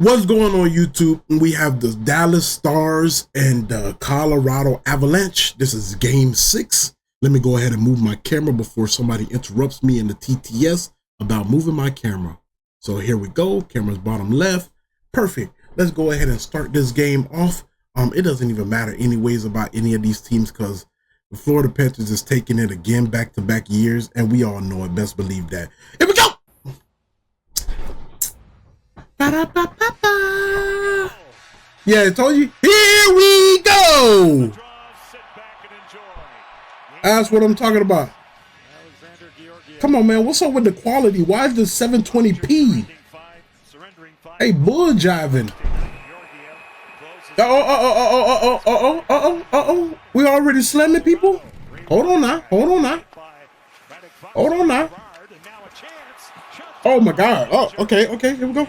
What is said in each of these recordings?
What's going on YouTube? We have the Dallas Stars and the Colorado Avalanche. This is game 6. Let me go ahead and move my camera before somebody interrupts me in the TTS about moving my camera. So here we go. Camera's bottom left. Perfect. Let's go ahead and start this game off. It doesn't even matter anyways about any of these teams because the Florida Panthers is taking it again back-to-back years, and we all know it. Best believe that. Here we go. Yeah, I told you. Here we go. That's what I'm talking about. Come on, man. What's up with the quality? Why is this 720p? Hey, bull jiving. Uh-oh. We already slamming people? Hold on now. Oh my God. Oh, okay. Here we go.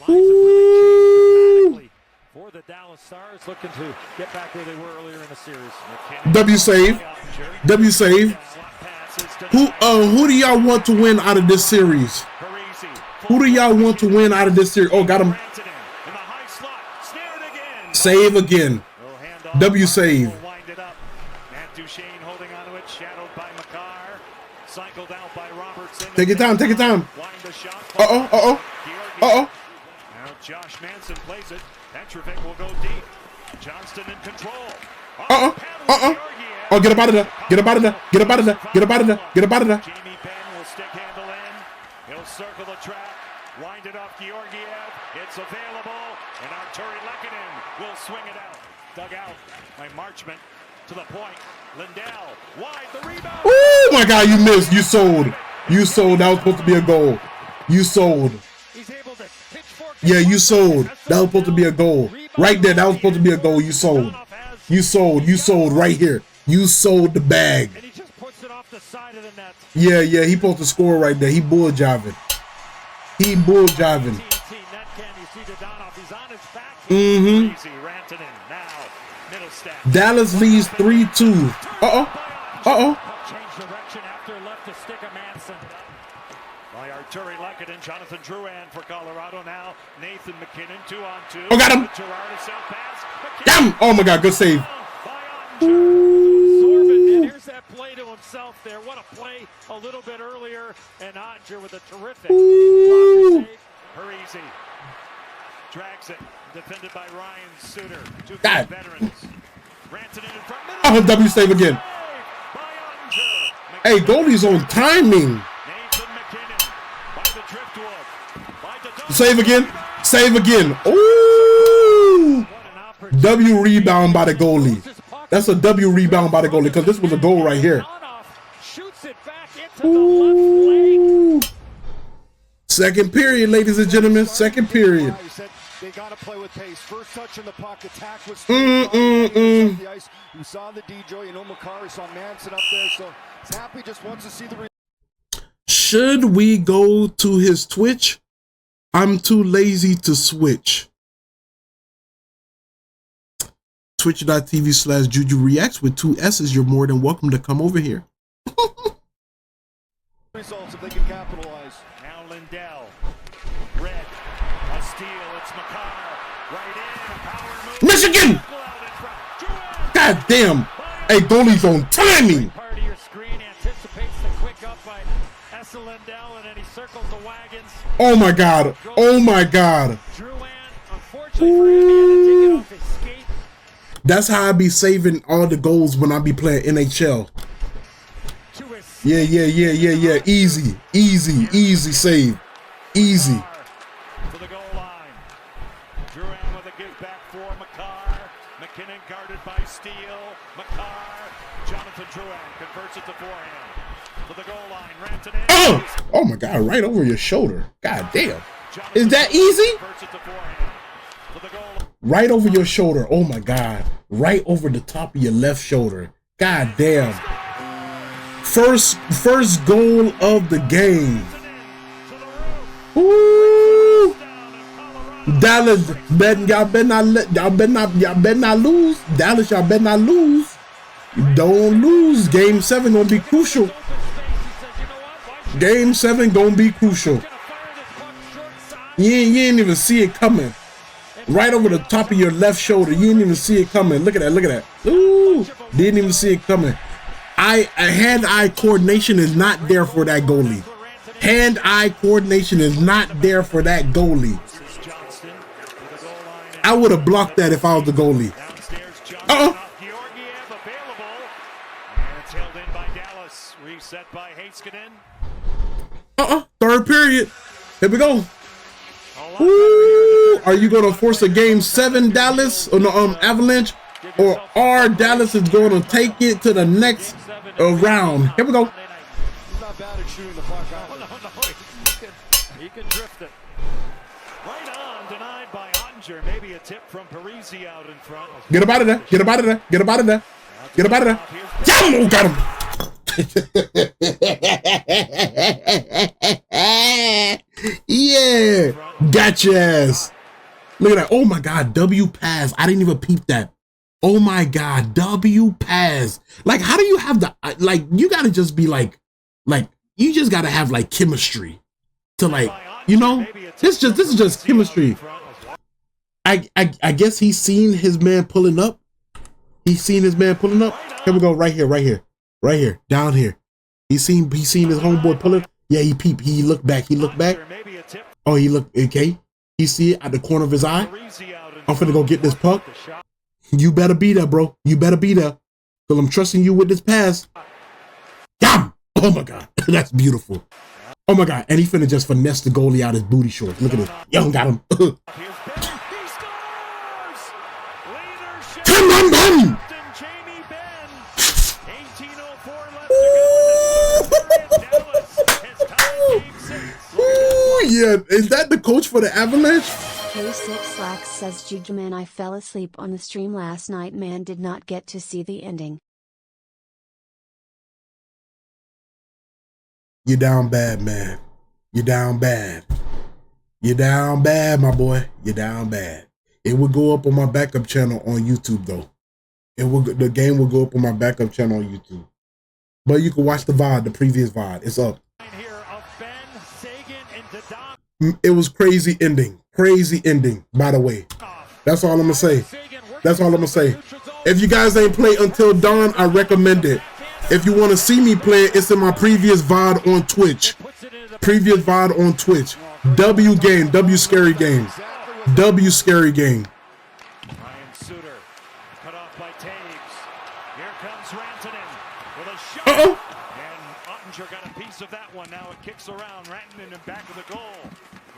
Ooh. For the Dallas Stars, looking to get back where they were earlier in the series. W save. Who do y'all want to win out of this series? Who do y'all want to win out of this series? Oh, got him. Save again. W save. Take your time. Uh-oh. Now Josh Manson plays it. Petrovic will go deep. Johnston in control. Oh, get up out of there. Get up out of there. Jamie Benn will stick handle in. He'll circle the track. Wind it off Georgiev. It's available. And Arturi Lehkonen will swing it out. Dug out by Marchment. To the point. Lindell. Wide the rebound. Oh my God, you missed. You sold. That was supposed to be a goal. You sold. Yeah, you sold. That was supposed to be a goal. Right there, that was supposed to be a goal. You sold. Right here. You sold the bag. And he just puts it off the side of the net. Yeah, he supposed to score right there. He bull jiving. Dallas leads 3-2. Uh-oh. Change direction after left to stick a Manson. By Arturi Lehkonen, Jonathan Drouin for Colorado now. Nathan McKinnon 2-on-2. Oh, got him. Damn. Oh my God, good save. And here's that play to himself there. What a play a little bit earlier. And Odger with a terrific save. Parisi drags it. Defended by Ryan Suter. Two veterans. Rantanen in front. Oh, W save again. Hey, goalie's on timing. Save again. Ooh. W rebound by the goalie. That's a W rebound by the goalie because this was a goal right here. Ooh. Second period, ladies and gentlemen. Second period. They got to play with pace. First touch in the puck, attack was the ice. You saw the DJ, you know Makari saw Manson up there, so he's happy, just wants to see the. Should we go to his Twitch? I'm too lazy to switch. Twitch.tv/JuJuReacts with 2 S's. You're more than welcome to come over here. Results if they can capitalize. Now Lindell. Red. A steal. It's Makar. Right in. A power move. Michigan! God damn. Hey, goalie's on timing. Part of your screen anticipates the quick up by Lindell, and then he circles the wagons. Oh my God. Drouin, unfortunately for him, he had to take it off his skate. That's how I be saving all the goals when I be playing NHL. Yeah. Easy save. Easy. To the goal line. Drouin with a give back for Makar. McKinnon guarded by Steele. Makar. Jonathan Drouin converts it to forehand. To the goal line. Rantanen. Oh my God, right over your shoulder. God damn. Is that easy? Right over your shoulder. Oh my God. Right over the top of your left shoulder. God damn. First goal of the game. Ooh. Dallas, y'all better not lose. Dallas, y'all better not lose. Don't lose. Game 7 gonna be crucial. Game 7 gonna be crucial. You ain't even see it coming. Right over the top of your left shoulder. You didn't even see it coming. Look at that. Look at that. Ooh, didn't even see it coming. Hand-eye coordination is not there for that goalie. Hand-eye coordination is not there for that goalie. I would have blocked that if I was the goalie. Third period. Here we go. Ooh, are you gonna force a game 7, Dallas, or no, Avalanche, or are Dallas is going to take it to the next round? Here we go. He's not bad at shooting the puck out. He can drift it. Right on, denied by Ottinger. Maybe a tip from Parisi out in front. Get him out of there. Get him out of there. Get him out of there. Get him out of there. Oh, got him. Yeah, gotcha ass. Look at that. Oh my God, W pass. I didn't even peep that. Oh my God, W pass. Like, how do you have the, like, you gotta just be like, you just gotta have like chemistry to, like, you know, this is just chemistry. I guess he's seen his man pulling up. He's seen his man pulling up. Here we go, right here, down here. He seen his homeboy pulling. Yeah, he peeped. He looked back. Oh, he looked, okay. He see it at the corner of his eye. I'm finna go get this puck. You better be there, bro. You better be there. Because I'm trusting you with this pass. Yum! Oh my God. That's beautiful. Oh my God. And he finna just finesse the goalie out his booty shorts. Look at this. Young got him. Come on, man! Ooh, yeah. Is that the coach for the Avalanche? K6 says Juju man, I fell asleep on the stream last night, man, did not get to see the ending. You're down bad, man. You're down bad. You're down bad, my boy. You're down bad. It will go up on my backup channel on YouTube, though. The game will go up on my backup channel on YouTube. But you can watch the VOD, the previous VOD. It's up. It was crazy ending. Crazy ending, by the way. That's all I'm going to say. That's all I'm going to say. If you guys ain't played Until Dawn, I recommend it. If you want to see me play it, it's in my previous VOD on Twitch. Previous VOD on Twitch. W game. W scary game. W scary game. Uh-oh. And Ottinger got a piece of that one. Now it kicks around. Rantanen in back of the goal.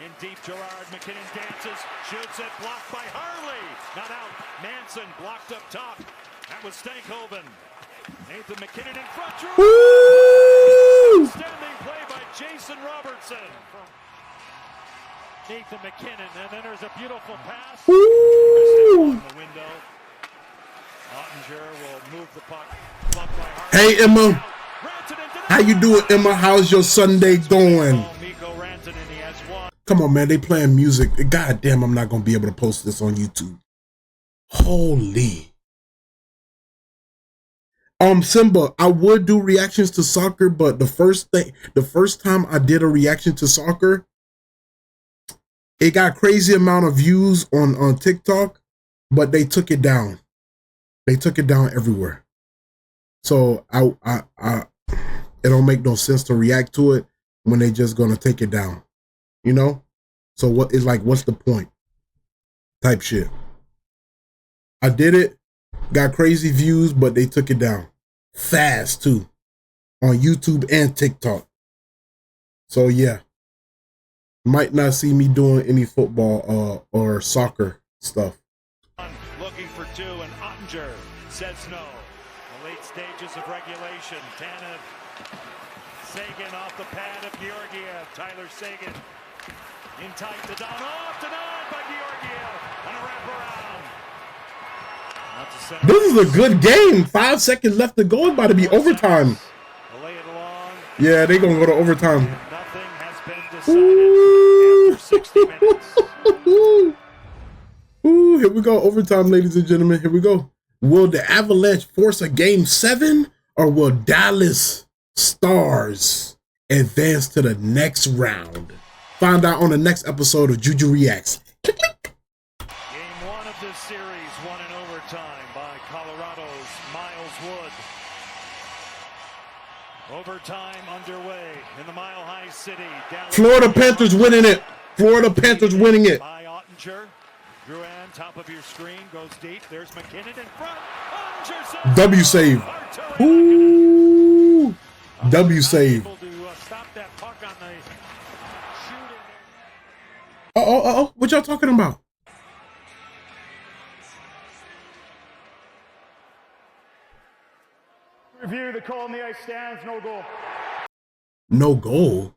In deep, Gerard McKinnon dances, shoots it, blocked by Harley. Not out. Manson blocked up top. That was Stankhoven. Nathan McKinnon in front. Standing play by Jason Robertson. Nathan McKinnon, and then there's a beautiful pass. In the window. Ottinger will move the puck. Hey, Emma. How you doing, Emma? How's your Sunday going? Come on, man. They playing music. God damn, I'm not going to be able to post this on YouTube. Holy. Simba, I would do reactions to soccer, but the first time I did a reaction to soccer, it got crazy amount of views on TikTok, but they took it down. They took it down everywhere. So it don't make no sense to react to it when they just gonna take it down, you know? So what is like, what's the point? Type shit. I did it, got crazy views, but they took it down fast too on YouTube and TikTok. So yeah, might not see me doing any football or soccer stuff. Looking for two, and Ottinger says no. The late stages of regulation. Tanev, Sagan off the pad of Georgiev. Tyler Sagan in tight to down. Off, denied by Georgiev. And a wraparound. This is a good game. 5 seconds left to go. It's about to be overtime. Lay it along. Yeah, they're going to go to overtime. Nothing has been decided after 60 minutes. Ooh, here we go. Overtime, ladies and gentlemen. Here we go. Will the Avalanche force a game 7, or will Dallas Stars advance to the next round? Find out on the next episode of JuJuReacts. Game one of this series won in overtime by Colorado's Miles Wood. Overtime underway in the Mile High City. Florida Panthers winning it. Florida Panthers winning it. By Ottinger. Druan, top of your screen, goes deep. There's McKinnon in front. W save. Ooh. W save. Uh-oh. What y'all talking about? Review the call on the ice stands, no goal. No goal?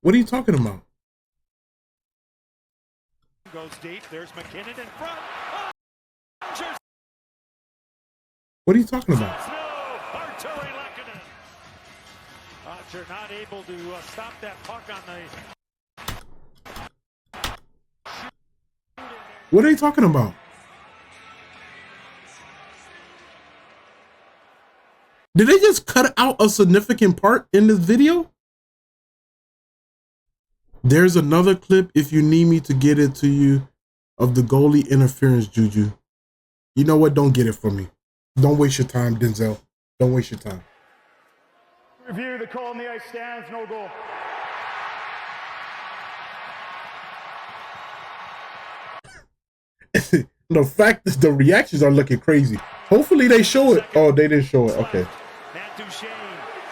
What are you talking about? Goes deep. There's McKinnon in front. What are you talking about? Ottinger not able to stop that puck on the. What are you talking about? Did they just cut out a significant part in this video? There's another clip if you need me to get it to you of the goalie interference, Juju. You know what? Don't get it from me. Don't waste your time, Denzel. Don't waste your time. Review the call on the ice stands, no goal. The fact that the reactions are looking crazy. Hopefully they show it. Oh, they didn't show it. Okay. Matt Duchene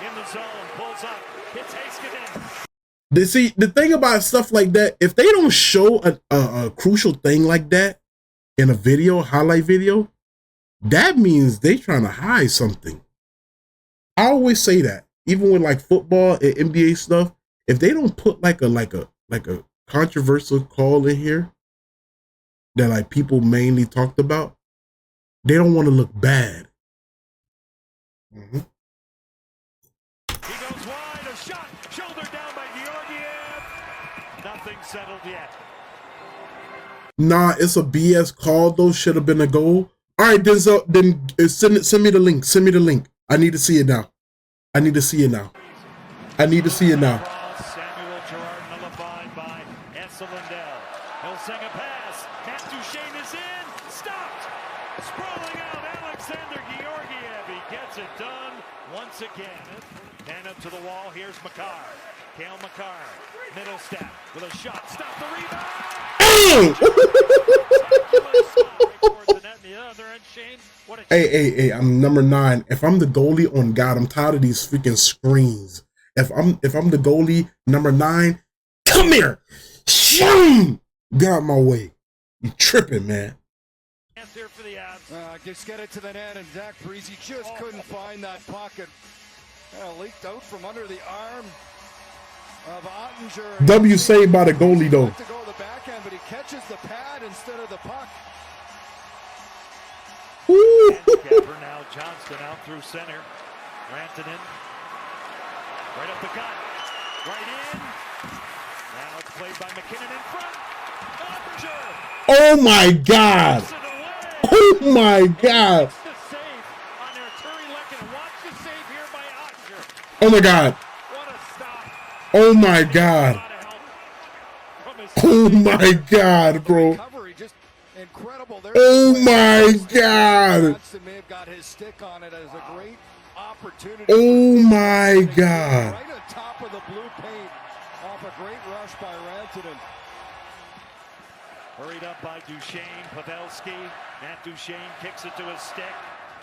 in the zone, pulls up, hits Heiskanen. See, the thing about stuff like that, if they don't show a crucial thing like that in a video, highlight video, that means they trying to hide something. I always say that, even with like football and NBA stuff, if they don't put like a controversial call in here that like people mainly talked about, they don't want to look bad. Mm-hmm. He goes wide, a shot, shoulder down by Georgiev. Nothing settled yet. Nah, it's a BS call though. Should have been a goal. All right, Denzel, then send me the link. Send me the link. I need to see it now. I need to see it now. Samuel Girard nullified by Esa Lindell. He'll sing a pass. Matt Duchene is in. Stopped. Sprawling out Alexander Georgiev. He gets it done once again. And up to the wall. Here's Makar. Cale Makar. Middle step with a shot. Stop the rebound. Hey, I'm number 9. If I'm the goalie, on God, I'm tired of these freaking screens. If I'm the goalie, number 9, come here. Shoom! Get out my way. You tripping, man. Just get it to the net, and Zach Parise just couldn't find that pocket. Leaked out from under the arm of Ottinger. W saved by the goalie, though. To go to the backhand, but he catches the pad instead of the puck. Now Johnston out through center. Rantanen. Right up the gut. Right in. Now it's played by McKinnon in front. Ottinger. Oh my God. Oh my God. Oh my God. Oh my God. Oh my God, bro. Oh my God. May have got his stick on it as a great opportunity. Oh my God. Right on top of the blue paint off a great rush by Rantanen. Hurried up by Duchene, Pavelski. Matt Duchene kicks it to his stick.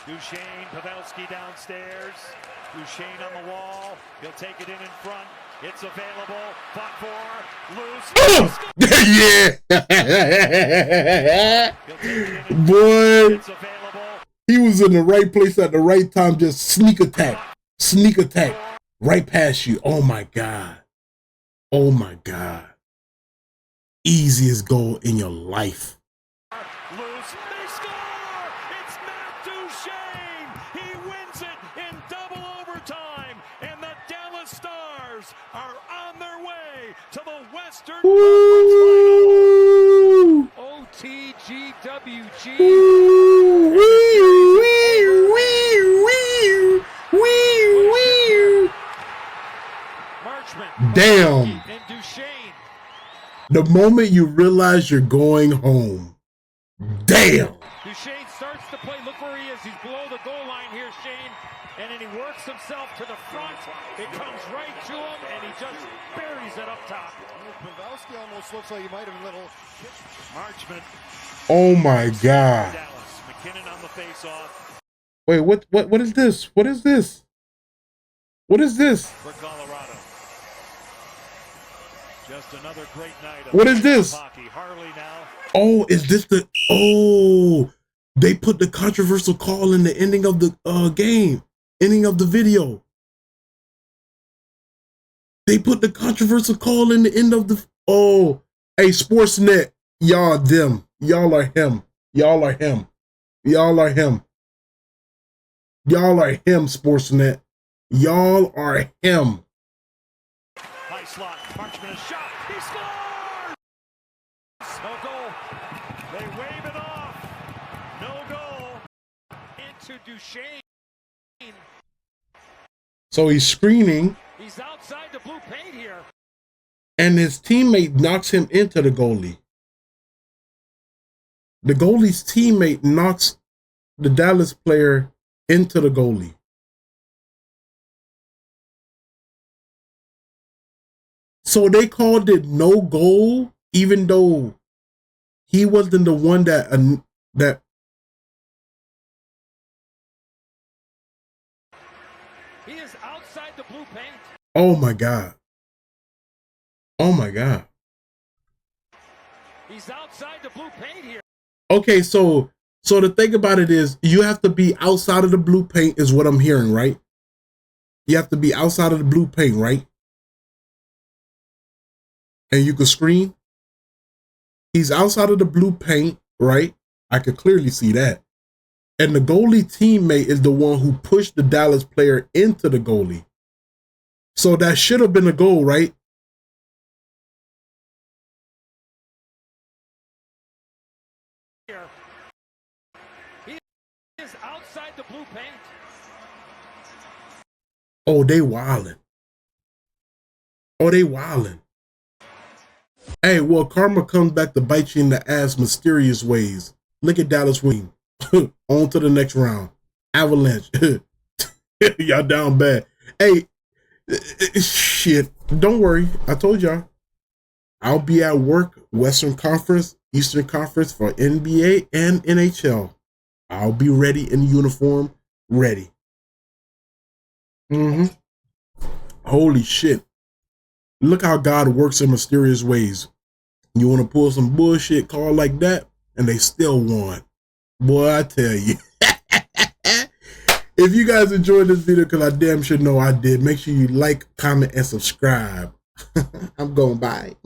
Duchene, Pavelski downstairs. Duchene on the wall. He'll take it in front. It's available. Fought for. Loose. Yeah. Boy. It's available. He was in the right place at the right time. Just sneak attack. Sneak attack. Right past you. Oh my God. Oh my God. Easiest goal in your life. Loose. They score! It's Matt Duchene! He wins it in double overtime, and the Dallas Stars are on their way to the Western Conference Final. OTGWG. Marchment. Damn. And Duchene The moment you realize you're going home. Damn. Duchesne starts to play. Look where he is. He's below the goal line here, Shane. And then he works himself to the front. It comes right to him, and he just buries it up top. Pavelski almost looks like he might have a little. Marchman. Oh my God. Dallas. McKinnon on the face-off. Wait, what is this? What is this? What is this? For Colorado. Just another great night of What is this? hockey. Harley now. Oh, is this the, oh, they put the controversial call in the ending of the game, ending of the video. They put the controversial call in the end of the, oh, hey, Sportsnet, y'all them. Y'all are him. Y'all are him. Y'all are him. Y'all are him, Sportsnet. Y'all are him. High slot. Marchman is shot. He scores! No goal. They wave it off. No goal. Into Duchesne. So he's screening, He's outside the blue paint here. and his teammate knocks him into the goalie. The goalie's teammate knocks the Dallas player into the goalie. So they called it no goal, even though he wasn't the one that He is outside the blue paint. Oh my God. Oh my God. He's outside the blue paint here. Okay, so the thing about it is you have to be outside of the blue paint is what I'm hearing, right? You have to be outside of the blue paint, right? And you can screen. He's outside of the blue paint, right? I could clearly see that. And the goalie teammate is the one who pushed the Dallas player into the goalie. So that should have been a goal, right? He is outside the blue paint. Oh, they wildin'. Oh, they wildin'. Hey, well, karma comes back to bite you in the ass mysterious ways. Look at Dallas win. On to the next round. Avalanche. Y'all down bad. Hey, shit. Don't worry. I told y'all. I'll be at work, Western Conference, Eastern Conference for NBA and NHL. I'll be ready in uniform, ready. Holy shit. Look how God works in mysterious ways. You want to pull some bullshit call like that, and they still won. Boy, I tell you. If you guys enjoyed this video, because I damn sure know I did, make sure you like, comment, and subscribe. I'm going bye.